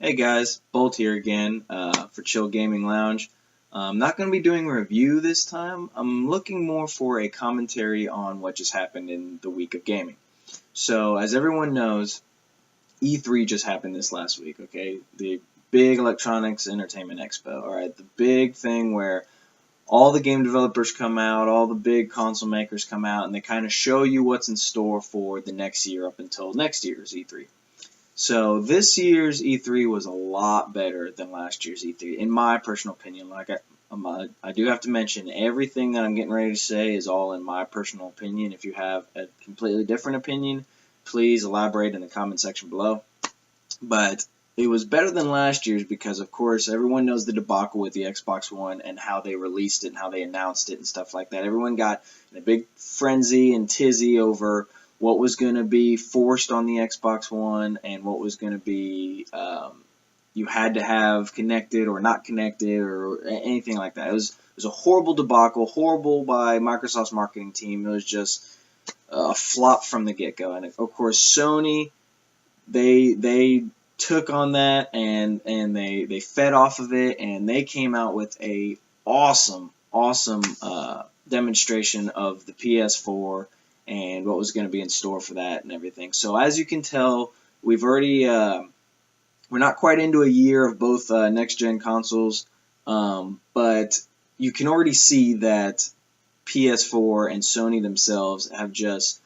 Hey guys, Bolt here again for Chill Gaming Lounge. I'm not going to be doing a review this time. I'm looking more for a commentary on what just happened in the week of gaming. So, as everyone knows, E3 just happened this last week, okay? The big Electronics Entertainment Expo, alright? The big thing where all the game developers come out, all the big console makers come out, and they kind of show you what's in store for the next year up until next year's E3. So this year's E3 was a lot better than last year's E3, in my personal opinion. I do have to mention everything that I'm getting ready to say is all in my personal opinion. If you have a completely different opinion, please elaborate in the comment section below. But it was better than last year's because, of course, everyone knows the debacle with the Xbox One and how they released it and how they announced it and stuff like that. Everyone got in a big frenzy and tizzy over what was going to be forced on the Xbox One and what was going to be you had to have connected or not connected or anything like that. It was a horrible debacle, horrible by Microsoft's marketing team. It was just a flop from the get-go. And, of course, Sony, they took on that and they fed off of it, and they came out with a awesome demonstration of the PS4 and what was going to be in store for that and everything. So as you can tell, we've already we're not quite into a year of both next gen consoles, but you can already see that PS4 and Sony themselves have just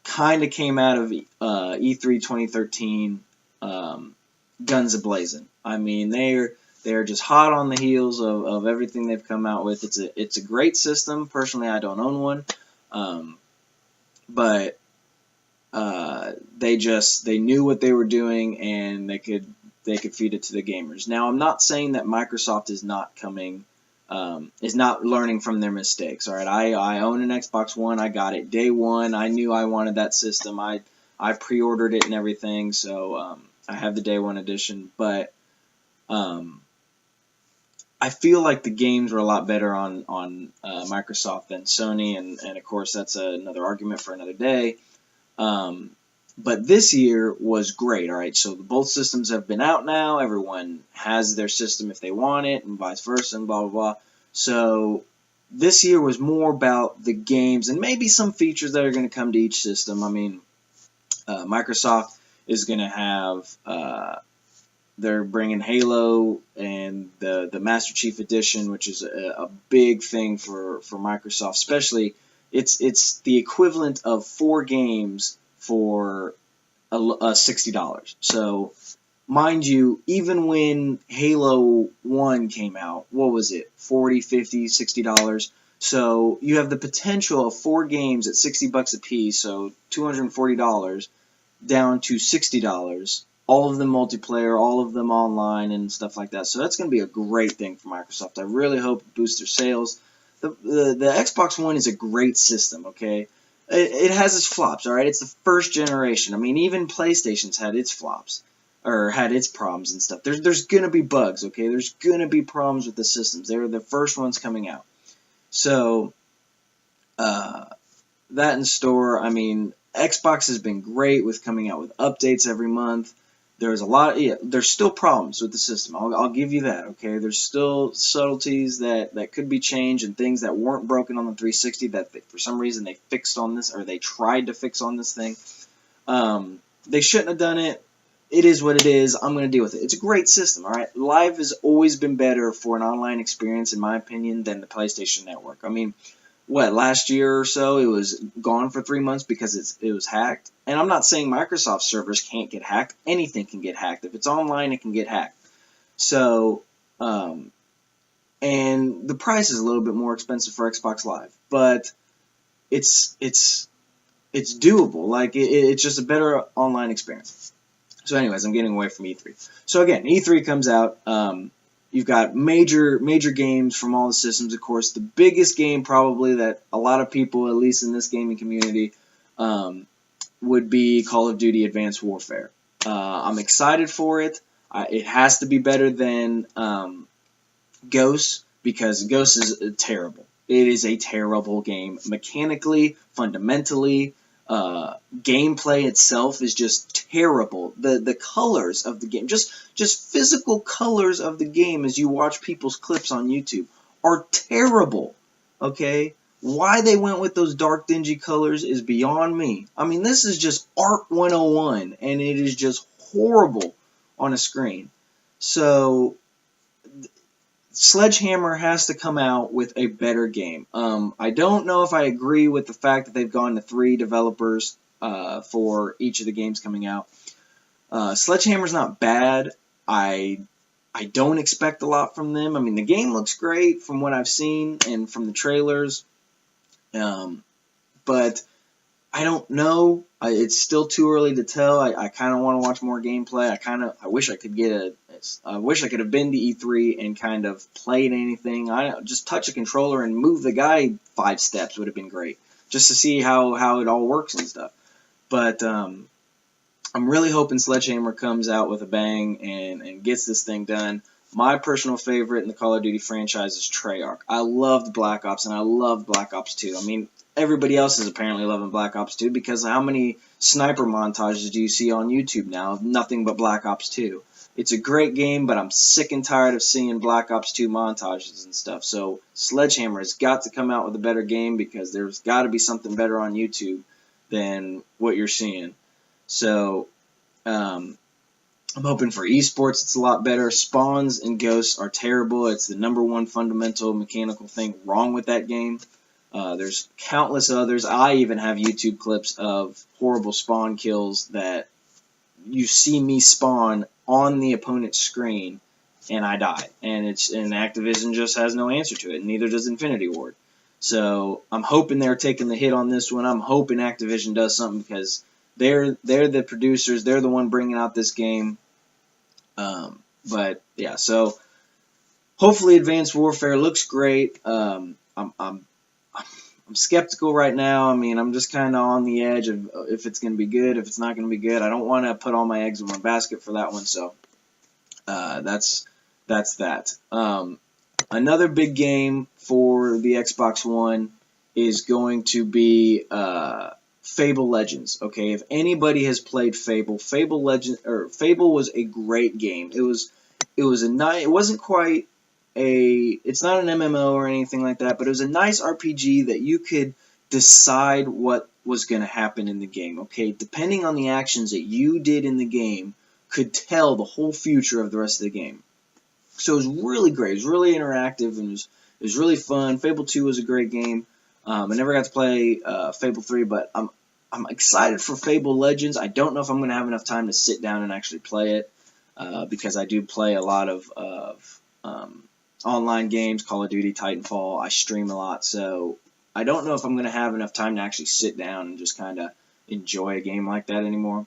kind of came out of E3 2013 guns a-blazing. I mean, they're just hot on the heels of everything they've come out with. It's a great system. Personally, I don't own one, but they knew what they were doing, and they could feed it to the gamers. Now, I'm not saying that Microsoft is not learning from their mistakes. All right, I own an Xbox One. I got it day one. I knew I wanted that system. I pre-ordered it and everything, so I have the day one edition. But I feel like the games were a lot better on Microsoft than Sony, and of course that's another argument for another day. But this year was great, all right? So both systems have been out now. Everyone has their system if they want it, and vice versa, and blah, blah, blah. So this year was more about the games and maybe some features that are going to come to each system. I mean, Microsoft is going to have... they're bringing Halo and the Master Chief Edition, which is a big thing for Microsoft. Especially, it's the equivalent of 4 games for $60. So, mind you, even when Halo 1 came out, what was it? $40, $50, $60. So you have the potential of 4 games at $60 a piece, so $240 down to $60. All of them multiplayer, all of them online and stuff like that. So that's going to be a great thing for Microsoft. I really hope it boosts their sales. The Xbox One is a great system, okay? It has its flops, all right? It's the first generation. I mean, even PlayStation's had its flops, or had its problems and stuff. There's going to be bugs, okay? There's going to be problems with the systems. They're the first ones coming out. So, that in store, I mean, Xbox has been great with coming out with updates every month. There's there's still problems with the system. I'll give you that, okay? There's still subtleties that could be changed and things that weren't broken on the 360 that for some reason they fixed on this, or they tried to fix on this thing. They shouldn't have done it. It is what it is. I'm going to deal with it. It's a great system, all right? Live has always been better for an online experience, in my opinion, than the PlayStation Network. I mean, last year or so, it was gone for 3 months because it was hacked. And I'm not saying Microsoft servers can't get hacked. Anything can get hacked. If it's online, it can get hacked. So, and the price is a little bit more expensive for Xbox Live, but it's doable. Like, it's just a better online experience. So anyways, I'm getting away from E3. So again, E3 comes out. You've got major games from all the systems, of course. The biggest game probably that a lot of people, at least in this gaming community, would be Call of Duty Advanced Warfare. I'm excited for it. It has to be better than Ghost, because Ghost is terrible. It is a terrible game. Mechanically, fundamentally, Gameplay itself is just terrible. The colors of the game, just physical colors of the game as you watch people's clips on YouTube are terrible. Okay? Why they went with those dark, dingy colors is beyond me. I mean, this is just Art 101, and it is just horrible on a screen. So, Sledgehammer has to come out with a better game. I don't know if I agree with the fact that they've gone to 3 developers for each of the games coming out. Sledgehammer's not bad. I don't expect a lot from them. I mean, the game looks great from what I've seen and from the trailers. But I don't know. It's still too early to tell. I kind of want to watch more gameplay. I wish I could I wish I could have been to E3 and kind of played anything. Just touch a controller and move the guy 5 steps would have been great, just to see how it all works and stuff. But I'm really hoping Sledgehammer comes out with a bang and gets this thing done. My personal favorite in the Call of Duty franchise is Treyarch. I loved Black Ops, and I loved Black Ops 2. I mean, everybody else is apparently loving Black Ops 2 because how many sniper montages do you see on YouTube now of nothing but Black Ops 2? It's a great game, but I'm sick and tired of seeing Black Ops 2 montages and stuff. So Sledgehammer has got to come out with a better game because there's got to be something better on YouTube than what you're seeing. So, I'm hoping for esports it's a lot better. Spawns and ghosts are terrible. It's the #1 fundamental mechanical thing wrong with that game. There's countless others. I even have YouTube clips of horrible spawn kills that you see me spawn on the opponent's screen and I die. And Activision just has no answer to it, and neither does Infinity Ward. So I'm hoping they're taking the hit on this one. I'm hoping Activision does something because they're the producers. They're the one bringing out this game. But yeah, so hopefully Advanced Warfare looks great. I'm skeptical right now. I mean, I'm just kind of on the edge of if it's going to be good, if it's not going to be good. I don't want to put all my eggs in one basket for that one. So that's that. Another big game for the Xbox One is going to be Fable Legends. Okay, if anybody has played Fable, Fable was a great game. It was a nice. It wasn't quite it's not an MMO or anything like that, but it was a nice RPG that you could decide what was going to happen in the game. Okay, depending on the actions that you did in the game, could tell the whole future of the rest of the game. So it was really great. It was really interactive and it was really fun. Fable 2 was a great game. I never got to play Fable 3, but I'm excited for Fable Legends. I don't know if I'm going to have enough time to sit down and actually play it because I do play a lot of online games, Call of Duty, Titanfall. I stream a lot, so I don't know if I'm going to have enough time to actually sit down and just kind of enjoy a game like that anymore.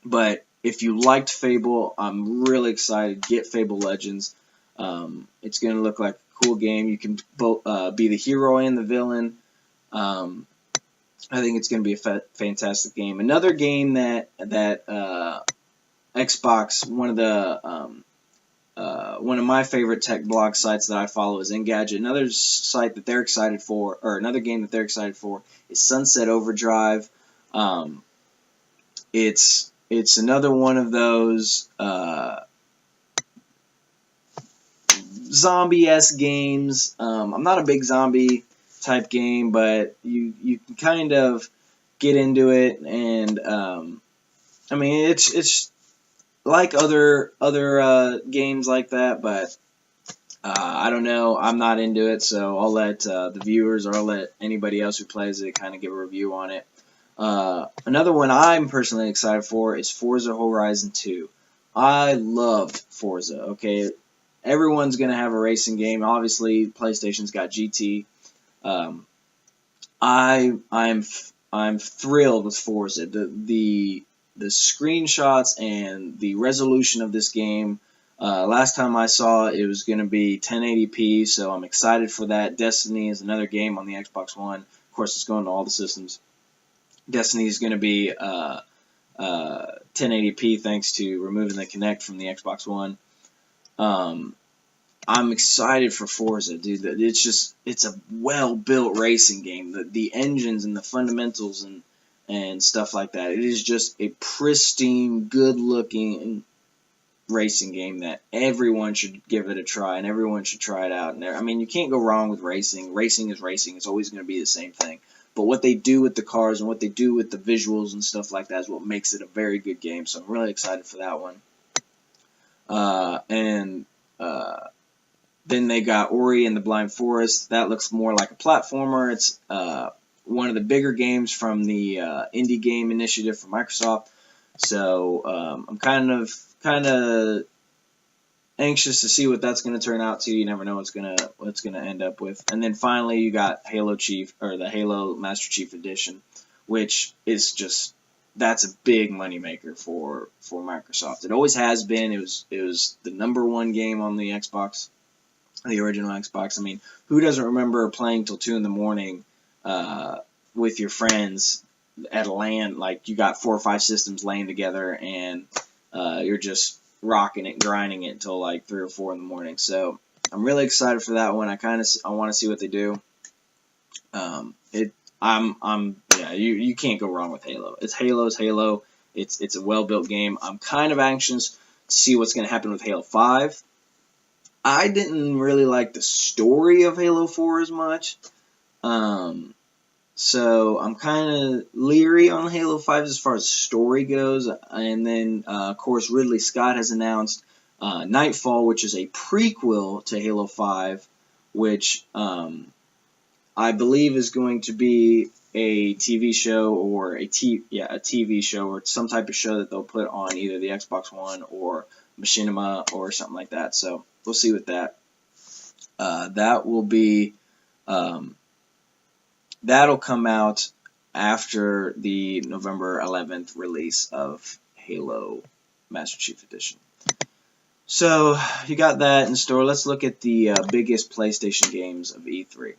But if you liked Fable, I'm really excited. Get Fable Legends. It's going to look like a cool game. You can both be the hero and the villain. I think it's going to be a fantastic game. Another game that Xbox, one of my favorite tech blog sites that I follow is Engadget. Another site that they're excited for, or another game that they're excited for, is Sunset Overdrive. It's another one of those zombie-esque games. I'm not a big zombie type game, but you can kind of get into it, and I mean it's like other games like that, but I don't know. I'm not into it, so I'll let the viewers or I'll let anybody else who plays it kind of give a review on it. Another one I'm personally excited for is Forza Horizon 2. I loved Forza. Okay, everyone's gonna have a racing game. Obviously, PlayStation's got GT. I'm thrilled with Forza. The screenshots and the resolution of this game. Last time I saw it was going to be 1080p, so I'm excited for that. Destiny is another game on the Xbox One. Of course, it's going to all the systems. Destiny is going to be 1080p thanks to removing the Kinect from the Xbox One. I'm excited for Forza, dude. It's a well-built racing game. The engines and the fundamentals and and stuff like that. It is just a pristine, good-looking racing game that everyone should give it a try, and everyone should try it out. And I mean, you can't go wrong with racing. Racing is racing. It's always going to be the same thing. But what they do with the cars and what they do with the visuals and stuff like that is what makes it a very good game. So I'm really excited for that one. Then they got Ori and the Blind Forest. That looks more like a platformer. It's one of the bigger games from the indie game initiative from Microsoft. So I'm kind of anxious to see what that's going to turn out to. You never know what's gonna end up with. And then finally, you got Halo Chief, or the Halo Master Chief Edition, which is just, that's a big moneymaker for Microsoft. It always has been. It was the #1 game on the Xbox, the original Xbox. I mean, who doesn't remember playing till 2 in the morning with your friends at a LAN? Like, you got 4 or 5 systems laying together, and you're just rocking it, grinding it until like 3 or 4 in the morning. So I'm really excited for that one. I want to see what they do. You can't go wrong with Halo. It's Halo. It's a well-built game. I'm kind of anxious to see what's going to happen with Halo 5. I didn't really like the story of Halo 4 as much. So I'm kind of leery on Halo 5 as far as story goes. And then, of course, Ridley Scott has announced Nightfall, which is a prequel to Halo 5, which I believe is going to be a TV show or a TV show or some type of show that they'll put on either the Xbox One or Machinima or something like that. So we'll see with that. That will be... that'll come out after the November 11th release of Halo Master Chief Edition. So you got that in store. Let's look at the biggest PlayStation games of E3.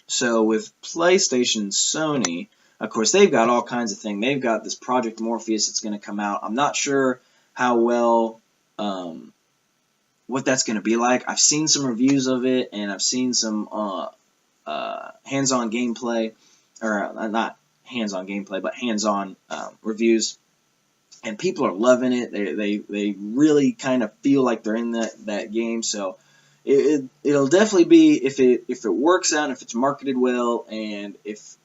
So with PlayStation and Sony, of course, they've got all kinds of things. They've got this Project Morpheus that's going to come out. I'm not sure how well... what that's going to be like. I've seen some reviews of it, and I've seen some hands-on gameplay, or not hands-on gameplay, but hands-on reviews, and people are loving it. They really kind of feel like they're in that game. So it'll definitely be, if it works out, if it's marketed well, and if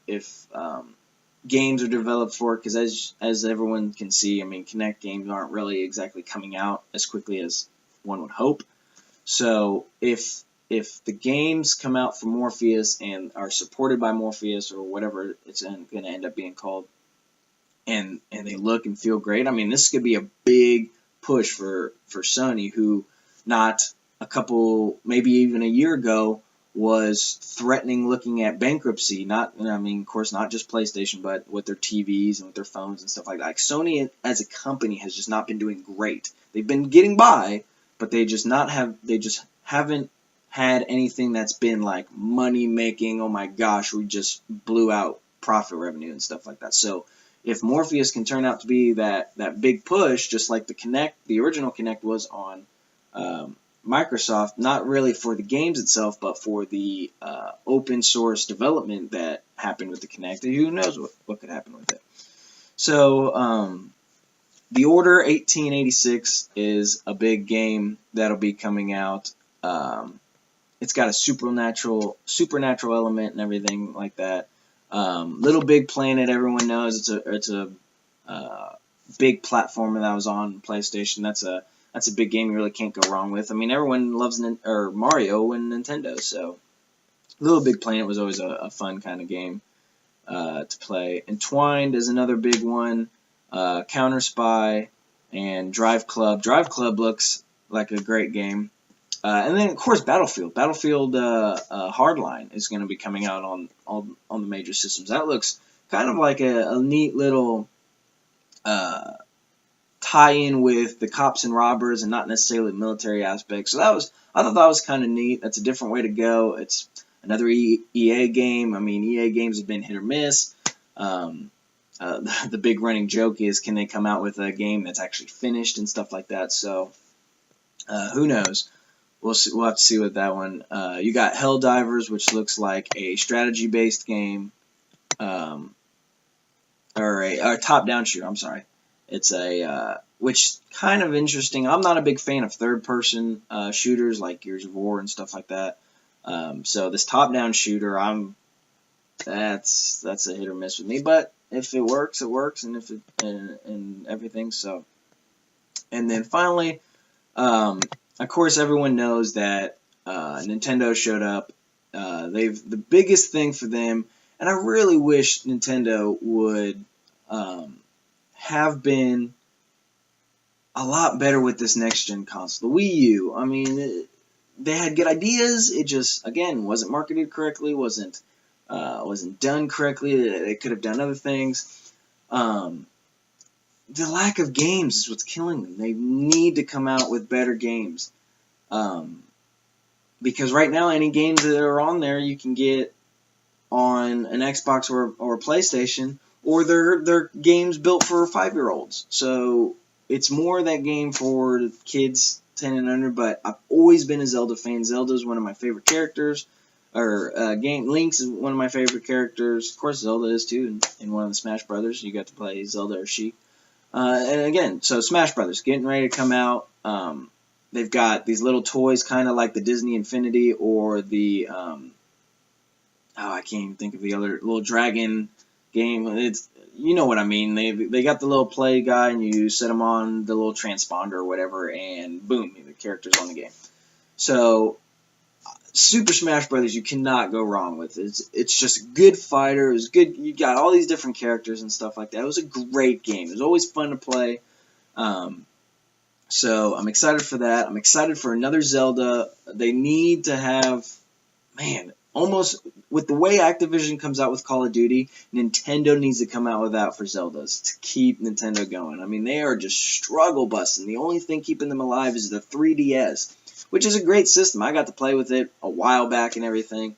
games are developed for it, because as everyone can see, I mean, Kinect games aren't really exactly coming out as quickly as one would hope. So if the games come out for Morpheus and are supported by Morpheus or whatever it's going to end up being called, and they look and feel great, I mean, this could be a big push for Sony, who not a couple, maybe even a year ago, was threatening looking at bankruptcy. Of course, not just PlayStation, but with their TVs and with their phones and stuff like that. Like, Sony as a company has just not been doing great. They've been getting by, but they just haven't had anything that's been like money making. Oh my gosh, we just blew out profit revenue and stuff like that. So if Morpheus can turn out to be that big push, just like the Kinect, the original Kinect was on Microsoft, not really for the games itself, but for the open source development that happened with the Kinect, who knows what could happen with it. So The Order 1886 is a big game that'll be coming out. It's got a supernatural element and everything like that. Little Big Planet, everyone knows it's a big platformer that was on PlayStation. That's a big game you really can't go wrong with. I mean, everyone loves Mario and Nintendo, so Little Big Planet was always a fun kind of game to play. Entwined is another big one. Counter Spy and Drive Club. Drive Club looks like a great game. And then, of course, Battlefield. Battlefield Hardline is going to be coming out on the major systems. That looks kind of like a neat little tie-in with the cops and robbers and not necessarily the military aspect. So I thought that was kind of neat. That's a different way to go. It's another EA game. I mean, EA games have been hit or miss. The big running joke is, can they come out with a game that's actually finished and stuff like that? So who knows? We'll have to see with that one. You got Helldivers, which looks like a strategy-based game. or a top-down shooter. I'm sorry. It's a which kind of interesting. I'm not a big fan of third-person shooters like Gears of War and stuff like that. So this top-down shooter, that's a hit or miss with me. But if it works, it works, and if it and everything. So, and then finally, of course, everyone knows that Nintendo showed up. The biggest thing for them, and I really wish Nintendo would have been a lot better with this next gen console. The Wii U, I mean, they had good ideas. It just, again, wasn't marketed correctly, wasn't done correctly. They could have done other things. The lack of games is what's killing them. They need to come out with better games. Because right now, any games that are on there, you can get on an Xbox or a PlayStation, or they're games built for 5-year-olds. So it's more that game for kids 10 and under. But I've always been a Zelda fan. Zelda is one of my favorite characters. Or Link's is one of my favorite characters. Of course, Zelda is too. In one of the Smash Brothers, you got to play Zelda or Sheik. And again, so Smash Brothers getting ready to come out. They've got these little toys, kind of like the Disney Infinity or the I can't even think of the other little dragon game. It's, you know what I mean. They got the little play guy, and you set them on the little transponder or whatever, and boom, the character's on the game. So Super Smash Brothers, you cannot go wrong with. It's just a good fighter. It's good. You got all these different characters and stuff like that. It was a great game. It was always fun to play. So I'm excited for that. I'm excited for another Zelda. They need to have, man, almost with the way Activision comes out with Call of Duty, Nintendo needs to come out with that for Zeldas to keep Nintendo going. I mean, they are just struggle busting. The only thing keeping them alive is the 3DS, which is a great system. I got to play with it a while back and everything.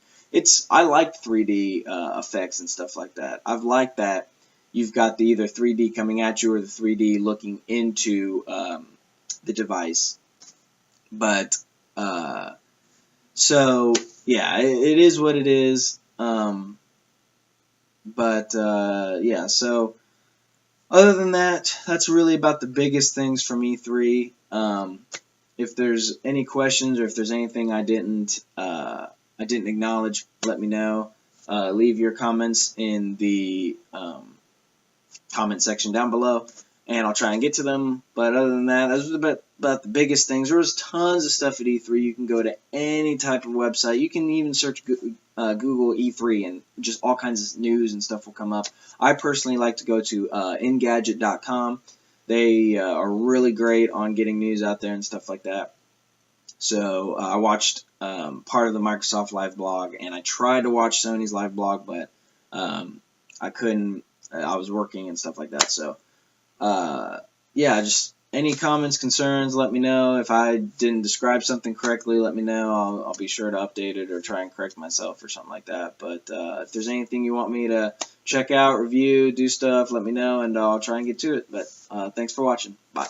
I like 3D effects and stuff like that. I've liked that you've got the either 3D coming at you or the 3D looking into the device. But so yeah, it is what it is. Yeah, so other than that, that's really about the biggest things from E3. If there's any questions or if there's anything I didn't acknowledge, let me know. Leave your comments in the comment section down below, and I'll try and get to them. But other than that, those are about the biggest things. There was tons of stuff at E3. You can go to any type of website. You can even search Google E3, and just all kinds of news and stuff will come up. I personally like to go to Engadget.com. They are really great on getting news out there and stuff like that. So I watched part of the Microsoft Live blog, and I tried to watch Sony's Live blog, but I couldn't. I was working and stuff like that. So yeah, just any comments, concerns, let me know. If I didn't describe something correctly, let me know. I'll be sure to update it or try and correct myself or something like that. But if there's anything you want me to check out, review, do stuff, let me know, and I'll try and get to it. But thanks for watching. Bye.